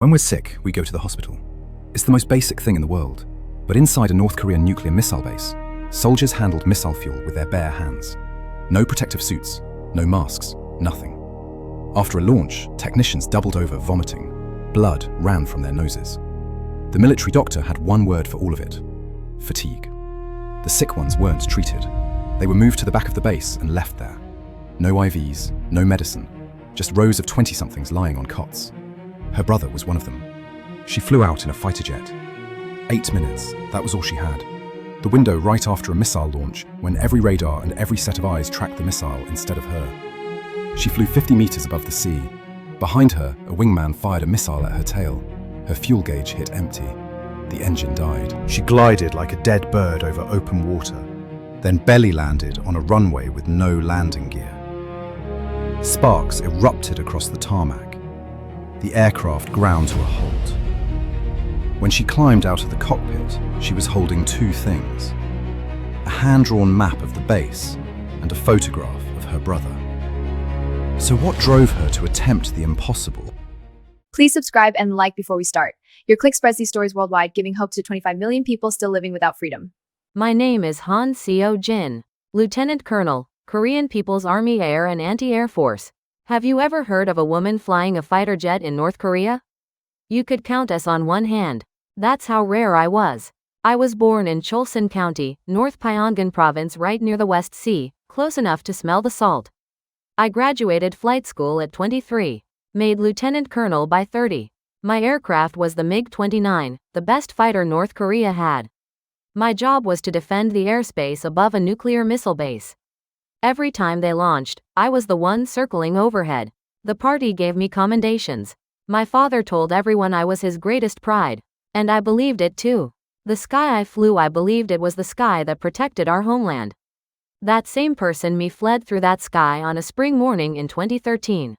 When we're sick, we go to the hospital. It's the most basic thing in the world. But inside a North Korean nuclear missile base, soldiers handled missile fuel with their bare hands. No protective suits, no masks, nothing. After a launch, technicians doubled over vomiting. Blood ran from their noses. The military doctor had one word for all of it: fatigue. The sick ones weren't treated. They were moved to the back of the base and left there. No IVs, no medicine, just rows of 20-somethings lying on cots. Her brother was one of them. She flew out in a fighter jet. 8 minutes, that was all she had. The window right after a missile launch, when every radar and every set of eyes tracked the missile instead of her. She flew 50 meters above the sea. Behind her, a wingman fired a missile at her tail. Her fuel gauge hit empty. The engine died. She glided like a dead bird over open water, then belly landed on a runway with no landing gear. Sparks erupted across the tarmac. The aircraft ground to a halt. When she climbed out of the cockpit, she was holding two things: a hand-drawn map of the base and a photograph of her brother. So what drove her to attempt the impossible? Please subscribe and like before we start. Your click spreads these stories worldwide, giving hope to 25 million people still living without freedom. My name is Han Seo-jin, Lieutenant Colonel, Korean People's Army Air and Anti-Air Force. Have you ever heard of a woman flying a fighter jet in North Korea? You could count us on one hand. That's how rare I was. I was born in Cholsan County, North Pyongan Province, right near the West Sea, close enough to smell the salt. I graduated flight school at 23, made lieutenant colonel by 30. My aircraft was the MiG-29, the best fighter North Korea had. My job was to defend the airspace above a nuclear missile base. Every time they launched, I was the one circling overhead. The party gave me commendations. My father told everyone I was his greatest pride. And I believed it too. The sky I flew, I believed it was the sky that protected our homeland. That same person me fled through that sky on a spring morning in 2013.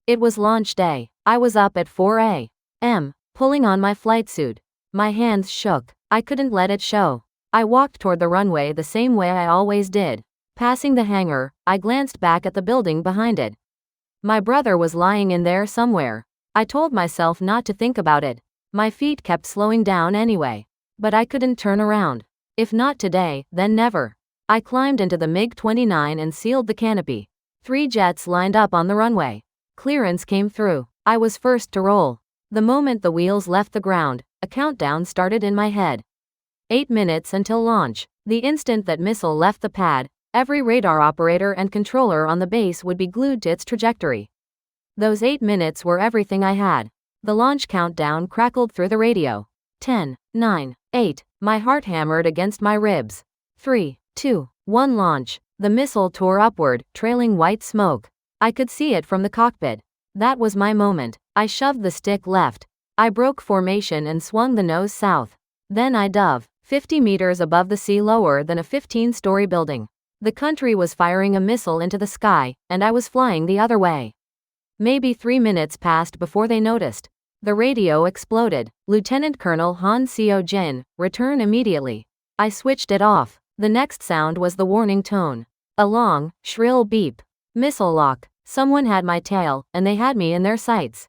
It was launch day. I was up at 4 a.m., pulling on my flight suit. My hands shook. I couldn't let it show. I walked toward the runway the same way I always did. Passing the hangar, I glanced back at the building behind it. My brother was lying in there somewhere. I told myself not to think about it. My feet kept slowing down anyway. But I couldn't turn around. If not today, then never. I climbed into the MiG-29 and sealed the canopy. 3 jets lined up on the runway. Clearance came through. I was first to roll. The moment the wheels left the ground, a countdown started in my head. 8 minutes until launch. The instant that missile left the pad, every radar operator and controller on the base would be glued to its trajectory. Those 8 minutes were everything I had. The launch countdown crackled through the radio. 10, 9, 8. My heart hammered against my ribs. 3, 2, 1 launch. The missile tore upward, trailing white smoke. I could see it from the cockpit. That was my moment. I shoved the stick left. I broke formation and swung the nose south. Then I dove, 50 meters above the sea, lower than a 15-story building. The country was firing a missile into the sky, and I was flying the other way. Maybe 3 minutes passed before they noticed. The radio exploded. Lieutenant Colonel Han Seo-jin, return immediately. I switched it off. The next sound was the warning tone. A long, shrill beep. Missile lock. Someone had my tail, and they had me in their sights.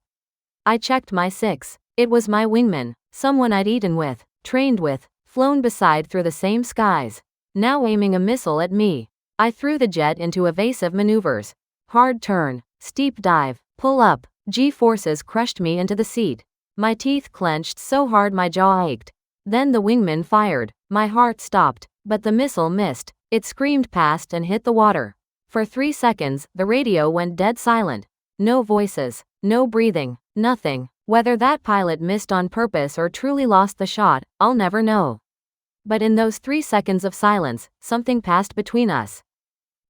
I checked my 6. It was my wingman, someone I'd eaten with, trained with, flown beside through the same skies. Now aiming a missile at me. I threw the jet into evasive maneuvers. Hard turn, steep dive, pull up. G-forces crushed me into the seat. My teeth clenched so hard my jaw ached. Then the wingman fired. My heart stopped, but the missile missed. It screamed past and hit the water. For 3 seconds, the radio went dead silent. No voices, no breathing, nothing. Whether that pilot missed on purpose or truly lost the shot, I'll never know. But in those 3 seconds of silence, something passed between us.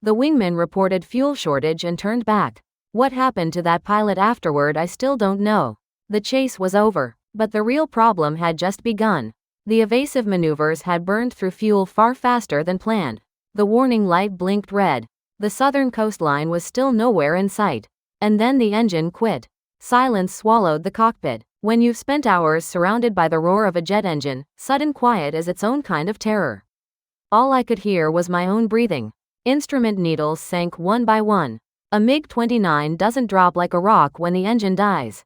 The wingman reported fuel shortage and turned back. What happened to that pilot afterward, I still don't know. The chase was over, but the real problem had just begun. The evasive maneuvers had burned through fuel far faster than planned. The warning light blinked red. The southern coastline was still nowhere in sight. And then the engine quit. Silence swallowed the cockpit. When you've spent hours surrounded by the roar of a jet engine, sudden quiet is its own kind of terror. All I could hear was my own breathing. Instrument needles sank one by one. A MiG-29 doesn't drop like a rock when the engine dies.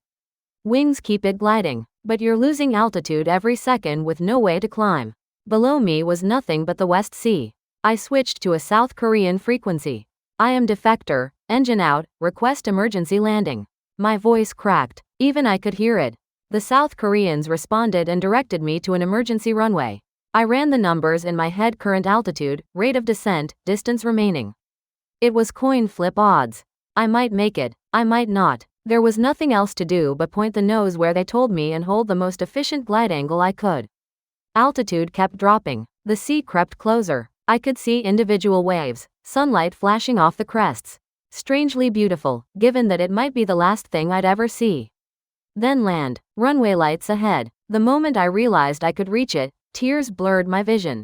Wings keep it gliding, but you're losing altitude every second with no way to climb. Below me was nothing but the West Sea. I switched to a South Korean frequency. I am defector, engine out, request emergency landing. My voice cracked. Even I could hear it. The South Koreans responded and directed me to an emergency runway. I ran the numbers in my head: current altitude, rate of descent, distance remaining. It was coin flip odds. I might make it, I might not. There was nothing else to do but point the nose where they told me and hold the most efficient glide angle I could. Altitude kept dropping. The sea crept closer. I could see individual waves, sunlight flashing off the crests. Strangely beautiful, given that it might be the last thing I'd ever see. Then land, runway lights ahead. The moment I realized I could reach it, tears blurred my vision.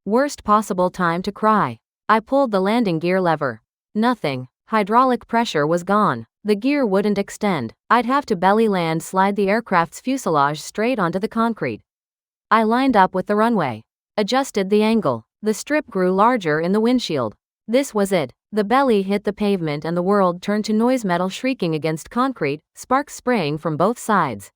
Worst possible time to cry. I pulled the landing gear lever. Nothing. Hydraulic pressure was gone. The gear wouldn't extend. I'd have to belly land, slide the aircraft's fuselage straight onto the concrete. I lined up with the runway. Adjusted the angle. The strip grew larger in the windshield. This was it. The belly hit the pavement and the world turned to noise, metal shrieking against concrete, sparks spraying from both sides.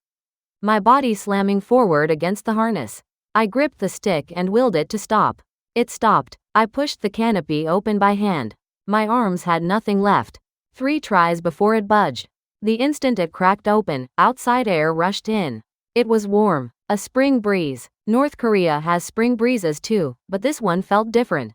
My body slamming forward against the harness. I gripped the stick and willed it to stop. It stopped. I pushed the canopy open by hand. My arms had nothing left. 3 tries before it budged. The instant it cracked open, outside air rushed in. It was warm. A spring breeze. North Korea has spring breezes too, but this one felt different.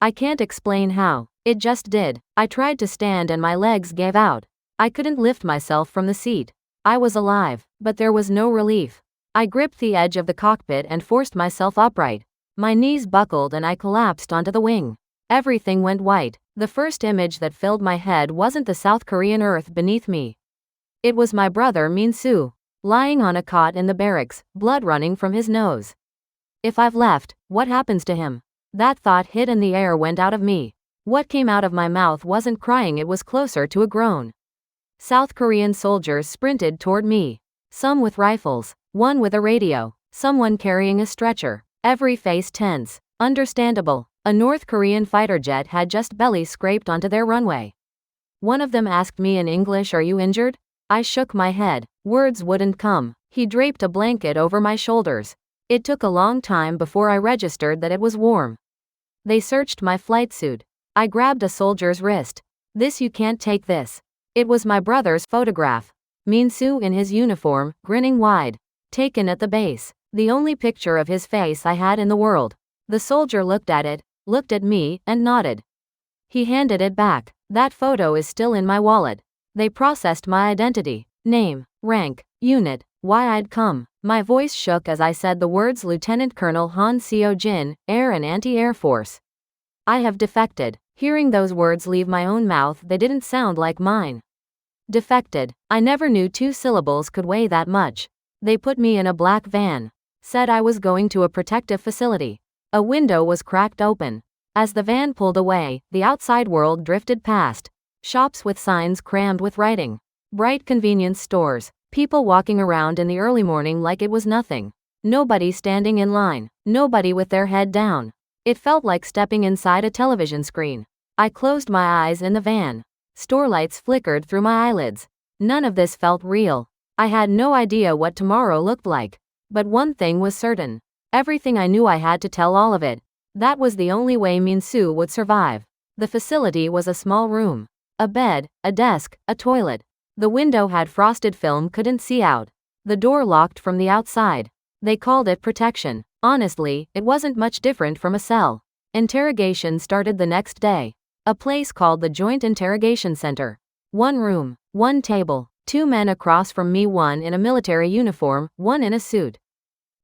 I can't explain how. It just did. I tried to stand and my legs gave out. I couldn't lift myself from the seat. I was alive, but there was no relief. I gripped the edge of the cockpit and forced myself upright. My knees buckled and I collapsed onto the wing. Everything went white. The first image that filled my head wasn't the South Korean earth beneath me. It was my brother Min-soo, lying on a cot in the barracks, blood running from his nose. If I've left, what happens to him? That thought hit and the air went out of me. What came out of my mouth wasn't crying, it was closer to a groan. South Korean soldiers sprinted toward me. Some with rifles, one with a radio, someone carrying a stretcher. Every face tense. Understandable. A North Korean fighter jet had just belly scraped onto their runway. One of them asked me in English, "Are you injured?" I shook my head. Words wouldn't come. He draped a blanket over my shoulders. It took a long time before I registered that it was warm. They searched my flight suit. I grabbed a soldier's wrist. "This, you can't take this." It was my brother's photograph. Min-soo in his uniform, grinning wide. Taken at the base. The only picture of his face I had in the world. The soldier looked at it, looked at me, and nodded. He handed it back. "That photo is still in my wallet." They processed my identity, name, rank, unit, why I'd come. My voice shook as I said the words: Lieutenant Colonel Han Seo-jin, Air and Anti-Air Force. I have defected. Hearing those words leave my own mouth, they didn't sound like mine. Defected. I never knew 2 syllables could weigh that much. They put me in a black van. Said I was going to a protective facility. A window was cracked open. As the van pulled away, the outside world drifted past. Shops with signs crammed with writing. Bright convenience stores. People walking around in the early morning like it was nothing. Nobody standing in line. Nobody with their head down. It felt like stepping inside a television screen. I closed my eyes in the van. Store lights flickered through my eyelids. None of this felt real. I had no idea what tomorrow looked like. But one thing was certain. Everything I knew, I had to tell all of it. That was the only way Min-soo would survive. The facility was a small room. A bed, a desk, a toilet. The window had frosted film, couldn't see out. The door locked from the outside. They called it protection. Honestly, it wasn't much different from a cell. Interrogation started the next day. A place called the Joint Interrogation Center. 1 room, 1 table, 2 men across from me, one in a military uniform, one in a suit.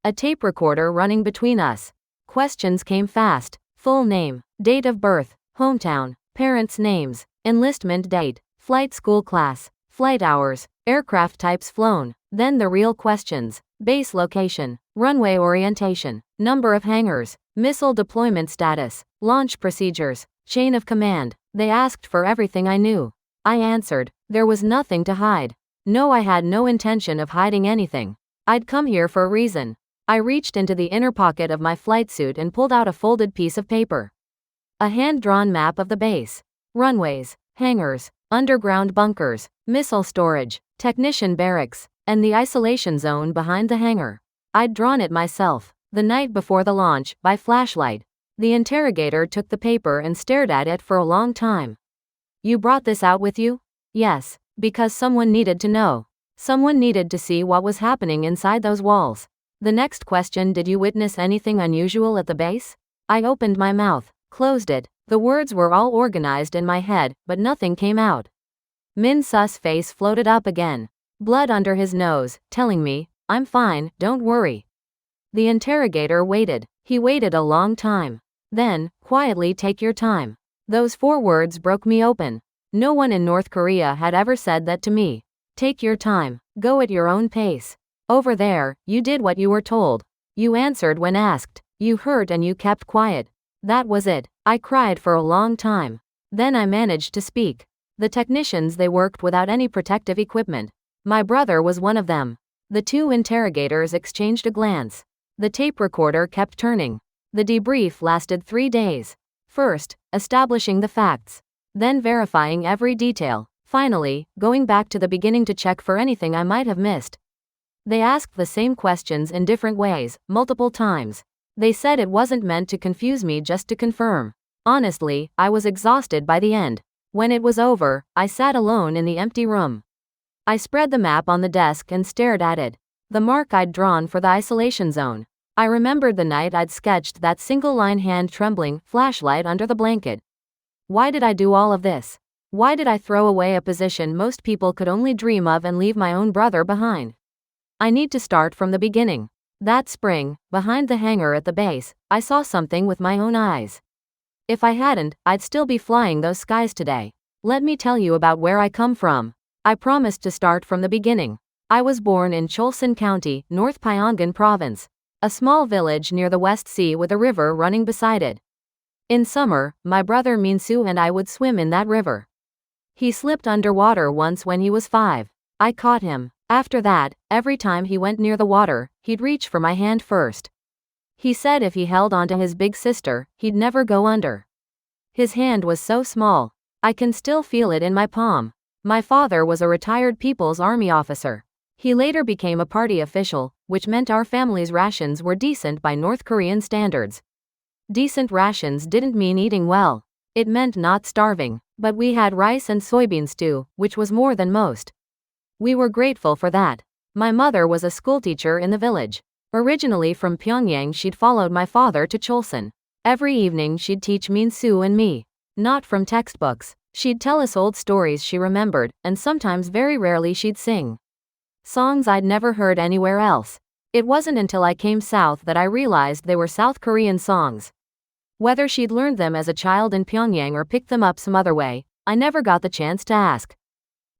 A tape recorder running between us. Questions came fast. Full name, date of birth, hometown, parents' names, enlistment date, flight school class, flight hours, aircraft types flown. Then the real questions: base location, runway orientation, number of hangars, missile deployment status, launch procedures, chain of command. They asked for everything I knew. I answered. There was nothing to hide. No, I had no intention of hiding anything. I'd come here for a reason. I reached into the inner pocket of my flight suit and pulled out a folded piece of paper. A hand-drawn map of the base. Runways, hangars, underground bunkers, missile storage, technician barracks. and the isolation zone behind the hangar. I'd drawn it myself, the night before the launch, by flashlight. The interrogator took the paper and stared at it for a long time. You brought this out with you? Yes, because someone needed to know. Someone needed to see what was happening inside those walls. The next question: did you witness anything unusual at the base? I opened my mouth, closed it. The words were all organized in my head, but nothing came out. Min Su's face floated up again, blood under his nose, telling me, I'm fine, don't worry. The interrogator waited. He waited a long time. Then, quietly, take your time. Those 4 words broke me open. No one in North Korea had ever said that to me. Take your time. Go at your own pace. Over there, you did what you were told. You answered when asked. You heard and you kept quiet. That was it. I cried for a long time. Then I managed to speak. The technicians, they worked without any protective equipment. My brother was one of them. The 2 interrogators exchanged a glance. The tape recorder kept turning. The debrief lasted 3 days. First, establishing the facts. Then verifying every detail. Finally, going back to the beginning to check for anything I might have missed. They asked the same questions in different ways, multiple times. They said it wasn't meant to confuse me, just to confirm. Honestly, I was exhausted by the end. When it was over, I sat alone in the empty room. I spread the map on the desk and stared at it. The mark I'd drawn for the isolation zone. I remembered the night I'd sketched that single-line hand-trembling flashlight under the blanket. Why did I do all of this? Why did I throw away a position most people could only dream of and leave my own brother behind? I need to start from the beginning. That spring, behind the hangar at the base, I saw something with my own eyes. If I hadn't, I'd still be flying those skies today. Let me tell you about where I come from. I promised to start from the beginning. I was born in Cholsan County, North Pyongan Province, a small village near the West Sea with a river running beside it. In summer, my brother Min-soo and I would swim in that river. He slipped underwater once when he was 5. I caught him. After that, every time he went near the water, he'd reach for my hand first. He said if he held onto his big sister, he'd never go under. His hand was so small. I can still feel it in my palm. My father was a retired People's Army officer. He later became a party official, which meant our family's rations were decent by North Korean standards. Decent rations didn't mean eating well. It meant not starving, but we had rice and soybean stew, which was more than most. We were grateful for that. My mother was a schoolteacher in the village. Originally from Pyongyang, she'd followed my father to Cholsan. Every evening she'd teach Min-soo and me. Not from textbooks. She'd tell us old stories she remembered, and sometimes, very rarely, she'd sing songs I'd never heard anywhere else. It wasn't until I came south that I realized they were South Korean songs. Whether she'd learned them as a child in Pyongyang or picked them up some other way, I never got the chance to ask.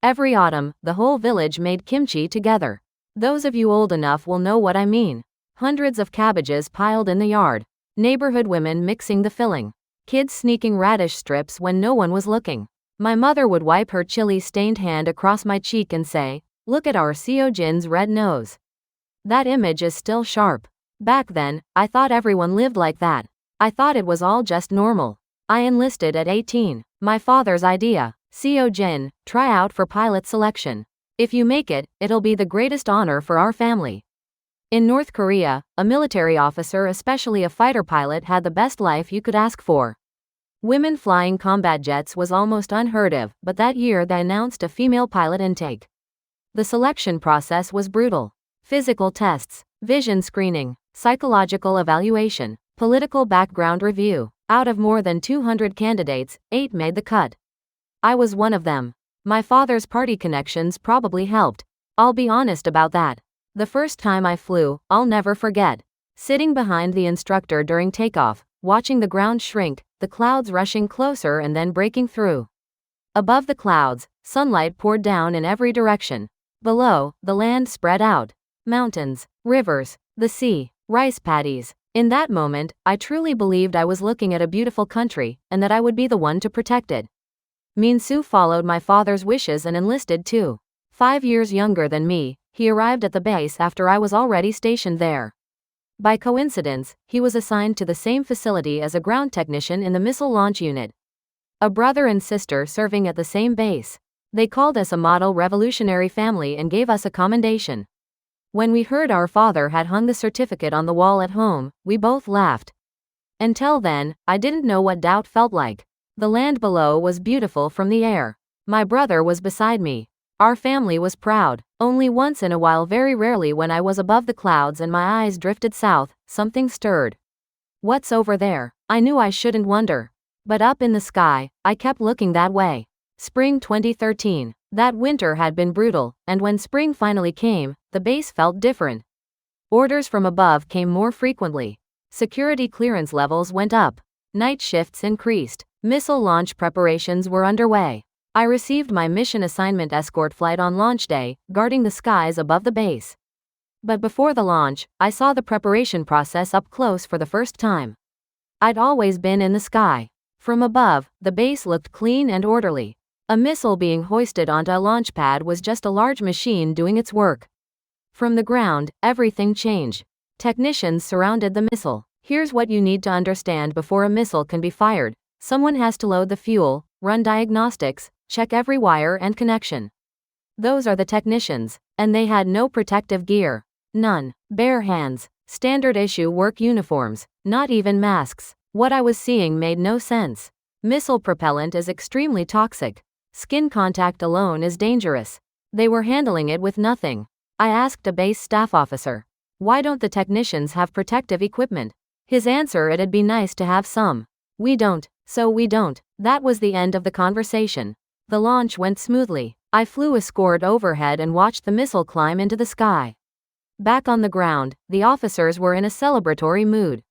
Every autumn, the whole village made kimchi together. Those of you old enough will know what I mean. Hundreds of cabbages piled in the yard. Neighborhood women mixing the filling. Kids sneaking radish strips when no one was looking. My mother would wipe her chili-stained hand across my cheek and say, "Look at our Seo-jin's red nose." That image is still sharp. Back then, I thought everyone lived like that. I thought it was all just normal. I enlisted at 18. My father's idea. Seo-jin, try out for pilot selection. If you make it, it'll be the greatest honor for our family. In North Korea, a military officer, especially a fighter pilot, had the best life you could ask for. Women flying combat jets was almost unheard of, but that year they announced a female pilot intake. The selection process was brutal. Physical tests, vision screening, psychological evaluation, political background review. Out of more than 200 candidates, 8 made the cut. I was one of them. My father's party connections probably helped. I'll be honest about that. The first time I flew, I'll never forget. Sitting behind the instructor during takeoff, watching the ground shrink, the clouds rushing closer and then breaking through. Above the clouds, sunlight poured down in every direction. Below, the land spread out. Mountains, rivers, the sea, rice paddies. In that moment, I truly believed I was looking at a beautiful country, and that I would be the one to protect it. Min-soo followed my father's wishes and enlisted too. 5 years younger than me, he arrived at the base after I was already stationed there. By coincidence, he was assigned to the same facility as a ground technician in the missile launch unit. A brother and sister serving at the same base. They called us a model revolutionary family and gave us a commendation. When we heard our father had hung the certificate on the wall at home, we both laughed. Until then, I didn't know what doubt felt like. The land below was beautiful from the air. My brother was beside me. Our family was proud. Only once in a while, very rarely, when I was above the clouds and my eyes drifted south, something stirred. What's over there? I knew I shouldn't wonder. But up in the sky, I kept looking that way. Spring 2013. That winter had been brutal, and when spring finally came, the base felt different. Orders from above came more frequently. Security clearance levels went up. Night shifts increased. Missile launch preparations were underway. I received my mission assignment escort flight on launch day, guarding the skies above the base. But before the launch, I saw the preparation process up close for the first time. I'd always been in the sky. From above, the base looked clean and orderly. A missile being hoisted onto a launch pad was just a large machine doing its work. From the ground, everything changed. Technicians surrounded the missile. Here's what you need to understand before a missile can be fired. Someone has to load the fuel, run diagnostics, check every wire and connection. Those are the technicians, and they had no protective gear. None. Bare hands. Standard issue work uniforms. Not even masks. What I was seeing made no sense. Missile propellant is extremely toxic. Skin contact alone is dangerous. They were handling it with nothing. I asked a base staff officer, why don't the technicians have protective equipment? His answer, it'd be nice to have some. We don't, so we don't. That was the end of the conversation. The launch went smoothly. I flew escort overhead and watched the missile climb into the sky. Back on the ground, the officers were in a celebratory mood.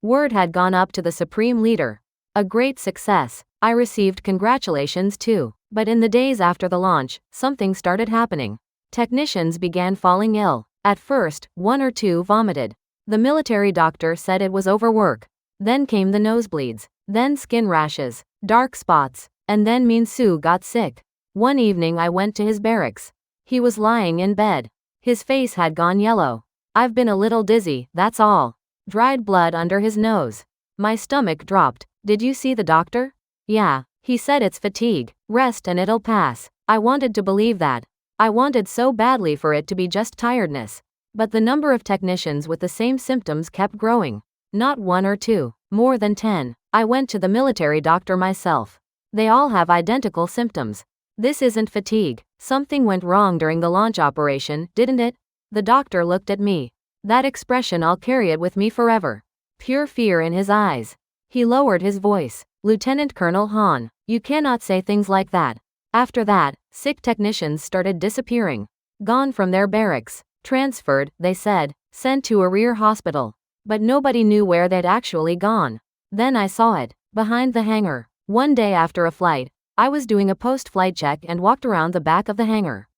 Word had gone up to the supreme leader. A great success. I received congratulations too. But in the days after the launch, something started happening. Technicians began falling ill. At first, 1 or 2 vomited. The military doctor said it was overwork. Then came the nosebleeds. Then skin rashes, dark spots, and then Min Soo got sick. One evening I went to his barracks. He was lying in bed. His face had gone yellow. I've been a little dizzy, that's all. Dried blood under his nose. My stomach dropped. Did you see the doctor? Yeah, he said it's fatigue. Rest and it'll pass. I wanted to believe that. I wanted so badly for it to be just tiredness. But the number of technicians with the same symptoms kept growing. Not 1 or 2, more than 10. I went to the military doctor myself. They all have identical symptoms. This isn't fatigue. Something went wrong during the launch operation, didn't it? The doctor looked at me. That expression, I'll carry it with me forever. Pure fear in his eyes. He lowered his voice. Lieutenant Colonel Han, you cannot say things like that. After that, sick technicians started disappearing. Gone from their barracks. Transferred, they said. Sent to a rear hospital. But nobody knew where they'd actually gone. Then I saw it. Behind the hangar. One day after a flight, I was doing a post-flight check and walked around the back of the hangar.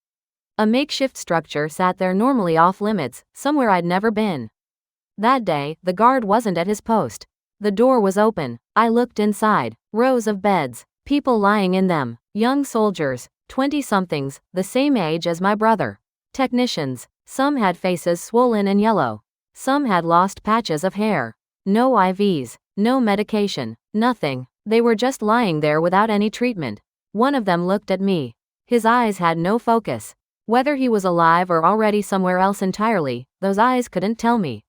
A makeshift structure sat there, normally off limits, somewhere I'd never been. That day, the guard wasn't at his post. The door was open. I looked inside. Rows of beds. People lying in them. Young soldiers. 20-somethings, the same age as my brother. Technicians. Some had faces swollen and yellow. Some had lost patches of hair. No IVs. No medication. Nothing. They were just lying there without any treatment. One of them looked at me. His eyes had no focus. Whether he was alive or already somewhere else entirely, those eyes couldn't tell me.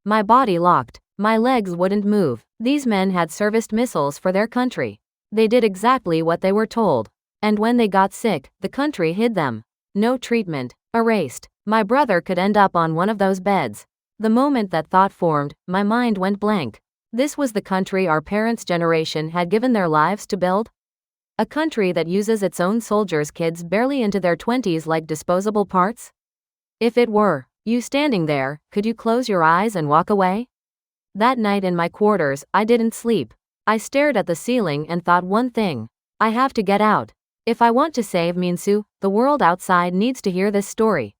My body locked. My legs wouldn't move. These men had serviced missiles for their country. They did exactly what they were told. And when they got sick, the country hid them. No treatment. Erased. My brother could end up on one of those beds. The moment that thought formed, my mind went blank. This was the country our parents' generation had given their lives to build? A country that uses its own soldiers' kids barely into their 20s like disposable parts? If it were, you standing there, could you close your eyes and walk away? That night in my quarters, I didn't sleep. I stared at the ceiling and thought one thing. I have to get out. If I want to save Min Soo, the world outside needs to hear this story.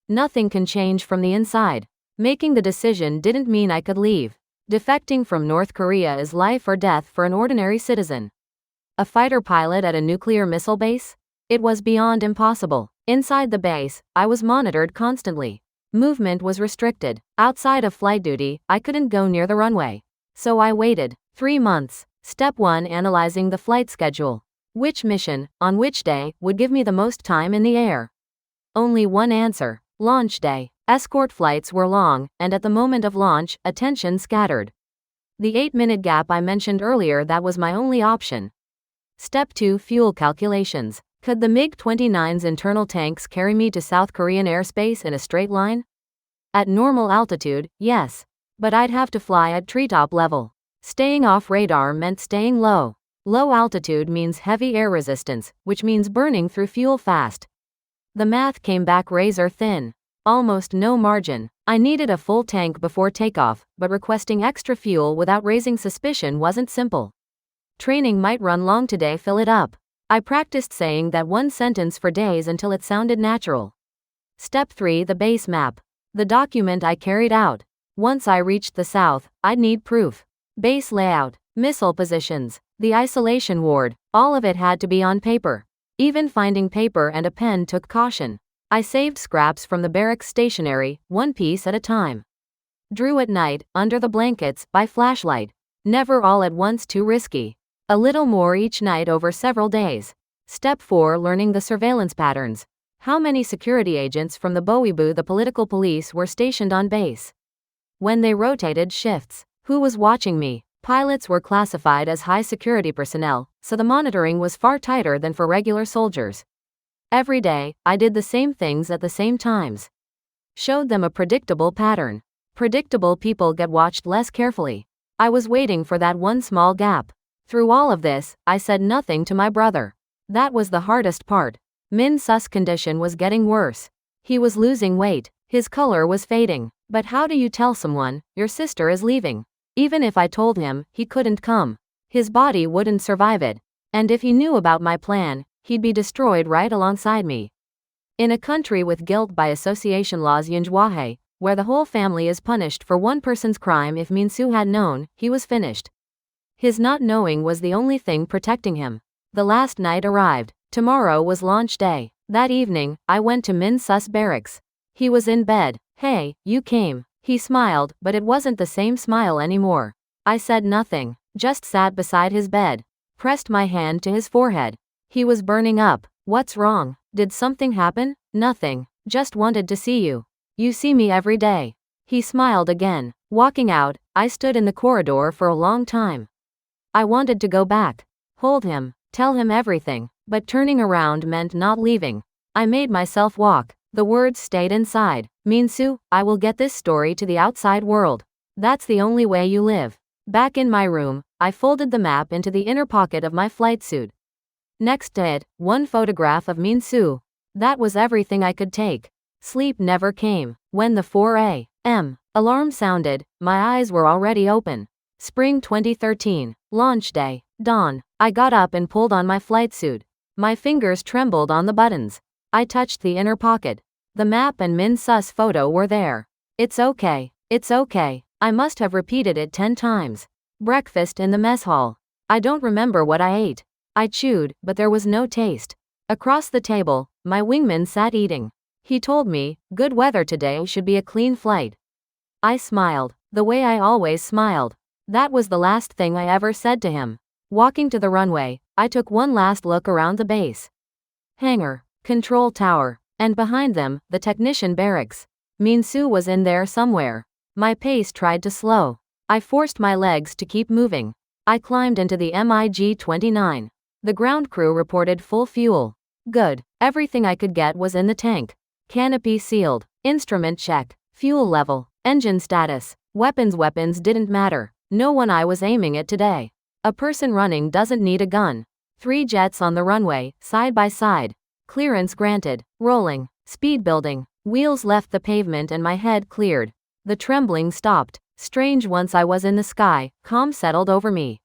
Nothing can change from the inside. Making the decision didn't mean I could leave. Defecting from North Korea is life or death for an ordinary citizen. A fighter pilot at a nuclear missile base? It was beyond impossible. Inside the base, I was monitored constantly. Movement was restricted. Outside of flight duty, I couldn't go near the runway. So I waited. 3 months. Step 1: analyzing the flight schedule. Which mission, on which day, would give me the most time in the air? Only one answer: launch day. Escort flights were long, and at the moment of launch, attention scattered. The 8-minute gap I mentioned earlier, that was my only option. Step 2: Fuel calculations. Could the MiG-29's internal tanks carry me to South Korean airspace in a straight line? At normal altitude, yes. But I'd have to fly at treetop level. Staying off radar meant staying low. Low altitude means heavy air resistance, which means burning through fuel fast. The math came back razor thin. Almost no margin. I needed a full tank before takeoff, but requesting extra fuel without raising suspicion wasn't simple. Training might run long today, fill it up. I practiced saying that one sentence for days until it sounded natural. Step 3: The base map. The document I carried out. Once I reached the south, I'd need proof. Base layout, missile positions, the isolation ward, all of it had to be on paper. Even finding paper and a pen took caution. I saved scraps from the barracks stationery, one piece at a time. Drew at night, under the blankets, by flashlight. Never all at once, too risky. A little more each night over several days. Step 4: Learning the surveillance patterns. How many security agents from the Bowibu, the political police, were stationed on base? When they rotated shifts, who was watching me? Pilots were classified as high security personnel, so the monitoring was far tighter than for regular soldiers. Every day, I did the same things at the same times. Showed them a predictable pattern. Predictable people get watched less carefully. I was waiting for that one small gap. Through all of this, I said nothing to my brother. That was the hardest part. Min Su's condition was getting worse. He was losing weight. His color was fading. But how do you tell someone, your sister is leaving? Even if I told him, he couldn't come. His body wouldn't survive it. And if he knew about my plan, he'd be destroyed right alongside me. In a country with guilt by association laws, Yunjwahe, where the whole family is punished for one person's crime, if Min Su had known, he was finished. His not knowing was the only thing protecting him. The last night arrived. Tomorrow was launch day. That evening, I went to Min Su's barracks. He was in bed. "Hey, you came." He smiled, but it wasn't the same smile anymore. I said nothing, just sat beside his bed, pressed my hand to his forehead. He was burning up. "What's wrong? Did something happen?" "Nothing. Just wanted to see you. You see me every day." He smiled again. Walking out, I stood in the corridor for a long time. I wanted to go back, hold him, tell him everything, but turning around meant not leaving. I made myself walk. The words stayed inside. "Min Su, I will get this story to the outside world. That's the only way you live." Back in my room, I folded the map into the inner pocket of my flight suit. Next to it, one photograph of Min Su. That was everything I could take. Sleep never came. When the 4 a.m. alarm sounded, my eyes were already open. Spring 2013. Launch day. Dawn. I got up and pulled on my flight suit. My fingers trembled on the buttons. I touched the inner pocket. The map and Min Su's photo were there. "It's okay. It's okay." I must have repeated it 10 times. Breakfast in the mess hall. I don't remember what I ate. I chewed, but there was no taste. Across the table, my wingman sat eating. He told me, "Good weather today, should be a clean flight." I smiled, the way I always smiled. That was the last thing I ever said to him. Walking to the runway, I took one last look around the base. Hangar, control tower, and behind them, the technician barracks. Min Su was in there somewhere. My pace tried to slow. I forced my legs to keep moving. I climbed into the MiG-29. The ground crew reported full fuel. Good. Everything I could get was in the tank. Canopy sealed. Instrument check. Fuel level. Engine status. Weapons didn't matter. No one I was aiming at today. A person running doesn't need a gun. 3 jets on the runway, side by side. Clearance granted. Rolling. Speed building. Wheels left the pavement and my head cleared. The trembling stopped. Strange, once I was in the sky, calm settled over me.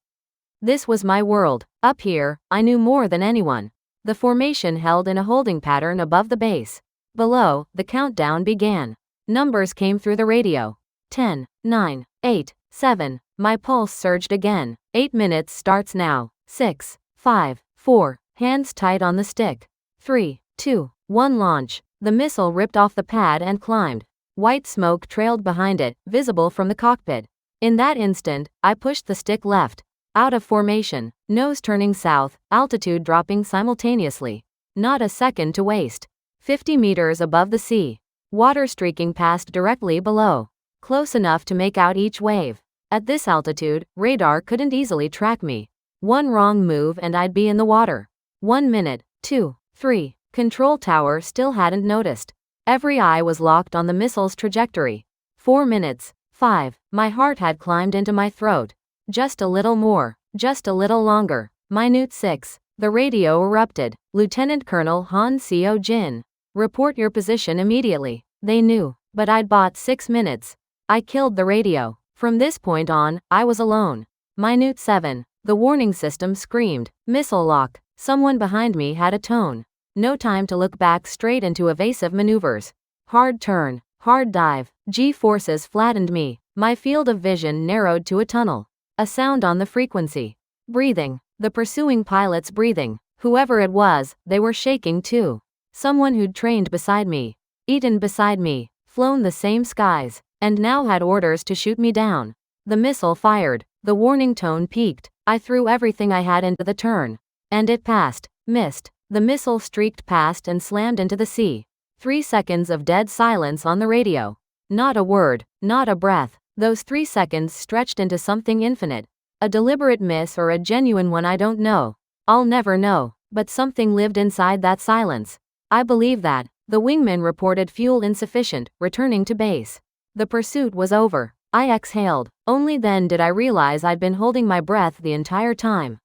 This was my world. Up here, I knew more than anyone. The formation held in a holding pattern above the base. Below, the countdown began. Numbers came through the radio. 10, 9, 8, 7. My pulse surged again. 8 minutes starts now. 6, 5, 4. Hands tight on the stick. 3, 2, 1. Launch. The missile ripped off the pad and climbed. White smoke trailed behind it, visible from the cockpit. In that instant, I pushed the stick left. Out of formation, nose turning south, altitude dropping simultaneously. Not a second to waste. 50 meters above the sea. Water streaking past directly below. Close enough to make out each wave. At this altitude, radar couldn't easily track me. One wrong move and I'd be in the water. 1 minute, 2, 3. Control tower still hadn't noticed. Every eye was locked on the missile's trajectory. 4 minutes, 5. My heart had climbed into my throat. Just a little more, just a little longer. Minute 6. The radio erupted. Lieutenant Colonel Han Seo-jin. Report your position immediately. They knew, but I'd bought 6 minutes. I killed the radio. From this point on, I was alone. Minute 7. The warning system screamed. Missile lock. Someone behind me had a tone. No time to look back, straight into evasive maneuvers. Hard turn, hard dive. G-forces flattened me. My field of vision narrowed to a tunnel. A sound on the frequency. Breathing. The pursuing pilot's breathing. Whoever it was, they were shaking too. Someone who'd trained beside me. Eaten beside me. Flown the same skies. And now had orders to shoot me down. The missile fired. The warning tone peaked. I threw everything I had into the turn. And it passed. Missed. The missile streaked past and slammed into the sea. 3 seconds of dead silence on the radio. Not a word, not a breath. Those 3 seconds stretched into something infinite. A deliberate miss or a genuine one, I don't know. I'll never know. But something lived inside that silence. I believe that. The wingman reported fuel insufficient, returning to base. The pursuit was over. I exhaled. Only then did I realize I'd been holding my breath the entire time.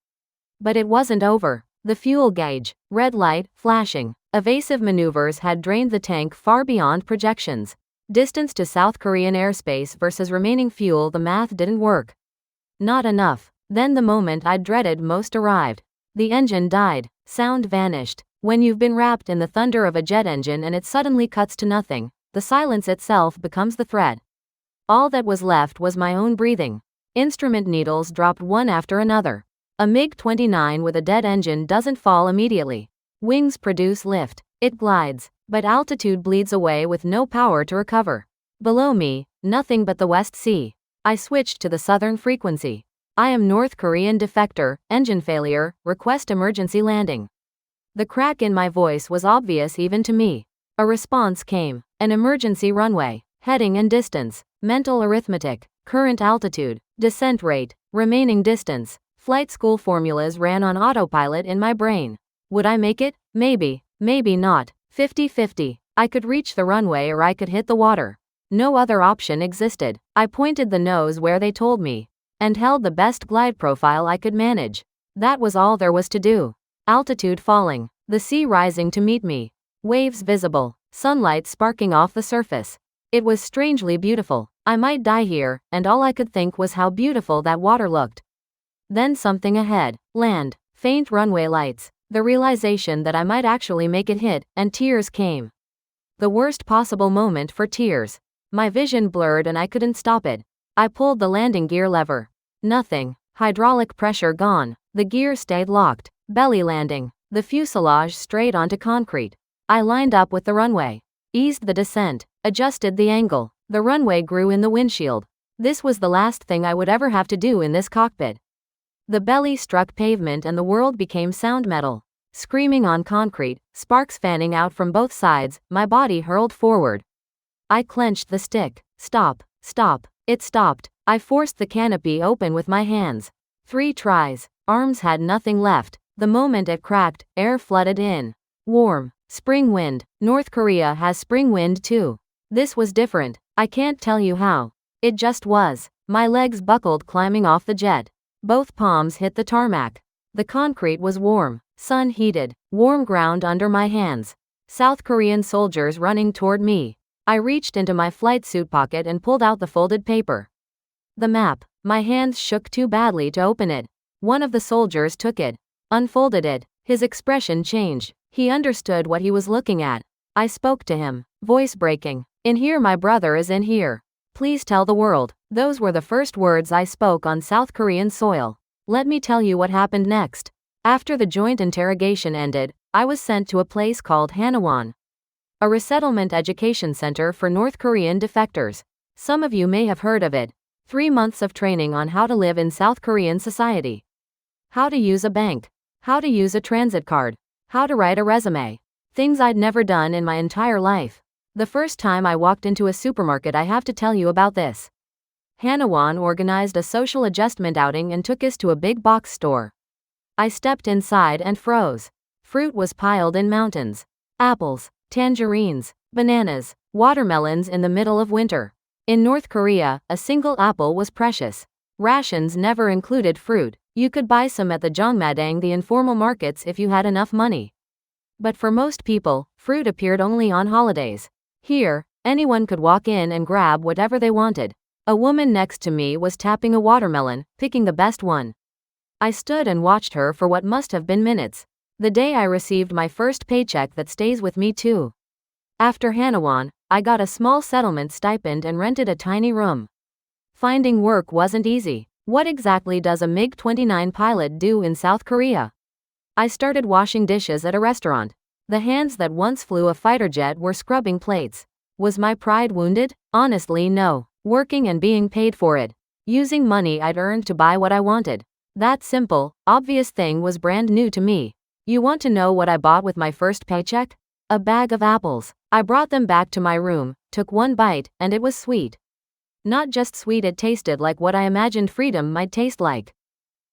But it wasn't over. The fuel gauge, red light, flashing. Evasive maneuvers had drained the tank far beyond projections. Distance to South Korean airspace versus remaining fuel, the math didn't work. Not enough. Then the moment I dreaded most arrived. The engine died. Sound vanished. When you've been wrapped in the thunder of a jet engine and it suddenly cuts to nothing, the silence itself becomes the threat. All that was left was my own breathing. Instrument needles dropped one after another. A MiG-29 with a dead engine doesn't fall immediately. Wings produce lift. It glides, but altitude bleeds away with no power to recover. Below me, nothing but the West Sea. I switched to the southern frequency. I am North Korean defector, engine failure, request emergency landing. The crack in my voice was obvious even to me. A response came. An emergency runway, heading and distance, mental arithmetic, current altitude, descent rate, remaining distance. Flight school formulas ran on autopilot in my brain. Would I make it? Maybe, maybe not. 50-50. I could reach the runway or I could hit the water. No other option existed. I pointed the nose where they told me, and held the best glide profile I could manage. That was all there was to do. Altitude falling, the sea rising to meet me. Waves visible, sunlight sparking off the surface. It was strangely beautiful. I might die here, and all I could think was how beautiful that water looked. Then something ahead, land, faint runway lights, the realization that I might actually make it hit, and tears came. The worst possible moment for tears. My vision blurred and I couldn't stop it. I pulled the landing gear lever. Nothing. Hydraulic pressure gone. The gear stayed locked. Belly landing. The fuselage straight onto concrete. I lined up with the runway. Eased the descent. Adjusted the angle. The runway grew in the windshield. This was the last thing I would ever have to do in this cockpit. The belly struck pavement and the world became sound metal. Screaming on concrete, sparks fanning out from both sides, my body hurled forward. I clenched the stick. Stop, stop. It stopped. I forced the canopy open with my hands. 3 tries. Arms had nothing left. The moment it cracked, air flooded in. Warm. Spring wind. North Korea has spring wind too. This was different. I can't tell you how. It just was. My legs buckled climbing off the jet. Both palms hit the tarmac. The concrete was warm, sun heated, warm ground under my hands. South Korean soldiers running toward me. I reached into my flight suit pocket and pulled out the folded paper. The map. My hands shook too badly to open it. One of the soldiers took it, unfolded it. His expression changed. He understood what he was looking at. I spoke to him, voice breaking. In here, my brother is in here. Please tell the world. Those were the first words I spoke on South Korean soil. Let me tell you what happened next. After the joint interrogation ended, I was sent to a place called Hanawon, a resettlement education center for North Korean defectors. Some of you may have heard of it. 3 months of training on how to live in South Korean society. How to use a bank. How to use a transit card. How to write a resume. Things I'd never done in my entire life. The first time I walked into a supermarket, I have to tell you about this. Hanawan organized a social adjustment outing and took us to a big box store. I stepped inside and froze. Fruit was piled in mountains. Apples, tangerines, bananas, watermelons in the middle of winter. In North Korea, a single apple was precious. Rations never included fruit. You could buy some at the Jongmadang, the informal markets, if you had enough money. But for most people, fruit appeared only on holidays. Here, anyone could walk in and grab whatever they wanted. A woman next to me was tapping a watermelon, picking the best one. I stood and watched her for what must have been minutes. The day I received my first paycheck that stays with me too. After Hanawan, I got a small settlement stipend and rented a tiny room. Finding work wasn't easy. What exactly does a MiG-29 pilot do in South Korea? I started washing dishes at a restaurant. The hands that once flew a fighter jet were scrubbing plates. Was my pride wounded? Honestly, no. Working and being paid for it. Using money I'd earned to buy what I wanted. That simple, obvious thing was brand new to me. You want to know what I bought with my first paycheck? A bag of apples. I brought them back to my room, took one bite, and it was sweet. Not just sweet, it tasted like what I imagined freedom might taste like.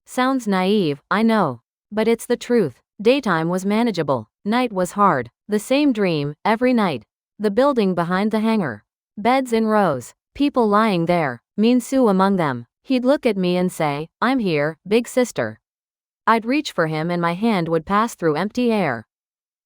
Sounds naive, I know. But it's the truth. Daytime was manageable. Night was hard. The same dream, every night. The building behind the hangar. Beds in rows. People lying there. Min-soo among them. He'd look at me and say, "I'm here, big sister." I'd reach for him and my hand would pass through empty air.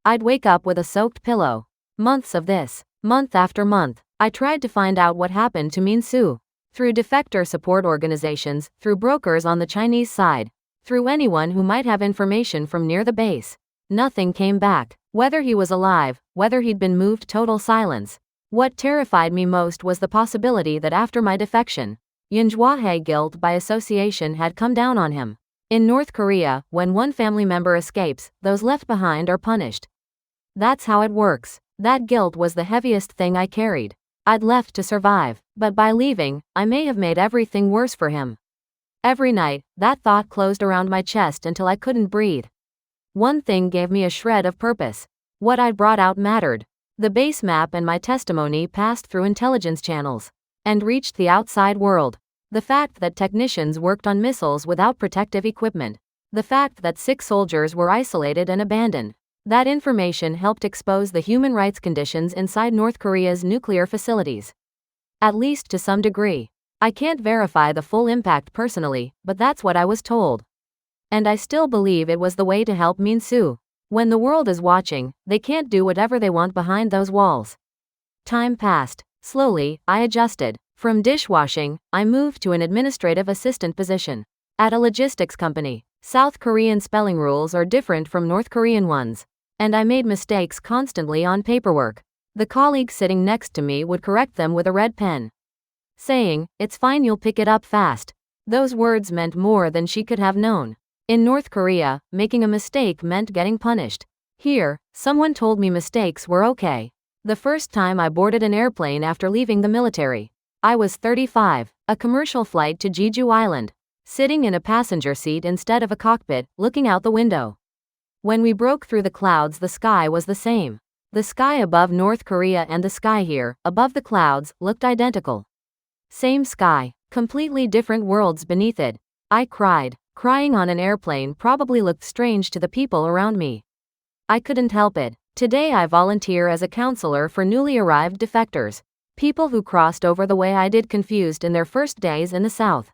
I'd wake up with a soaked pillow. Months of this. Month after month. I tried to find out what happened to Min-soo. Through defector support organizations, through brokers on the Chinese side, through anyone who might have information from near the base. Nothing came back. Whether he was alive, whether he'd been moved, total silence. What terrified me most was the possibility that after my defection, Yunjwahae guilt by association had come down on him. In North Korea, when one family member escapes, those left behind are punished. That's how it works. That guilt was the heaviest thing I carried. I'd left to survive, but by leaving, I may have made everything worse for him. Every night, that thought closed around my chest until I couldn't breathe. One thing gave me a shred of purpose. What I'd brought out mattered. The base map and my testimony passed through intelligence channels and reached the outside world. The fact that technicians worked on missiles without protective equipment. The fact that sick soldiers were isolated and abandoned. That information helped expose the human rights conditions inside North Korea's nuclear facilities. At least to some degree. I can't verify the full impact personally, but that's what I was told. And I still believe it was the way to help Min-soo. When the world is watching, they can't do whatever they want behind those walls. Time passed. Slowly, I adjusted. From dishwashing, I moved to an administrative assistant position. At a logistics company. South Korean spelling rules are different from North Korean ones. And I made mistakes constantly on paperwork. The colleague sitting next to me would correct them with a red pen, saying, "It's fine, you'll pick it up fast." Those words meant more than she could have known. In North Korea, making a mistake meant getting punished. Here, someone told me mistakes were okay. The first time I boarded an airplane after leaving the military. I was 35, a commercial flight to Jeju Island. Sitting in a passenger seat instead of a cockpit, looking out the window. When we broke through the clouds, the sky was the same. The sky above North Korea and the sky here, above the clouds, looked identical. Same sky, completely different worlds beneath it. I cried. Crying on an airplane probably looked strange to the people around me. I couldn't help it. Today I volunteer as a counselor for newly arrived defectors. People who crossed over the way I did, confused in their first days in the South.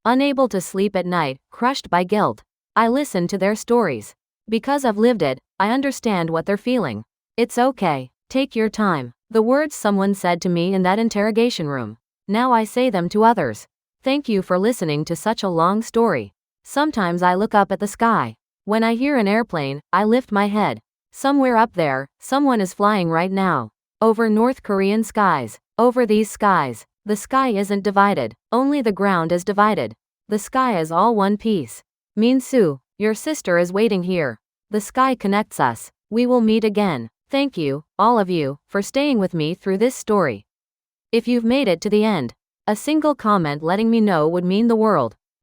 Unable to sleep at night, crushed by guilt. I listen to their stories. Because I've lived it, I understand what they're feeling. It's okay. Take your time. The words someone said to me in that interrogation room. Now I say them to others. Thank you for listening to such a long story. Sometimes I look up at the sky. When I hear an airplane, I lift my head. Somewhere up there, someone is flying right now. Over North Korean skies. Over these skies. The sky isn't divided. Only the ground is divided. The sky is all one piece. Min-soo, your sister is waiting here. The sky connects us. We will meet again. Thank you, all of you, for staying with me through this story. If you've made it to the end, A single comment letting me know would mean the world.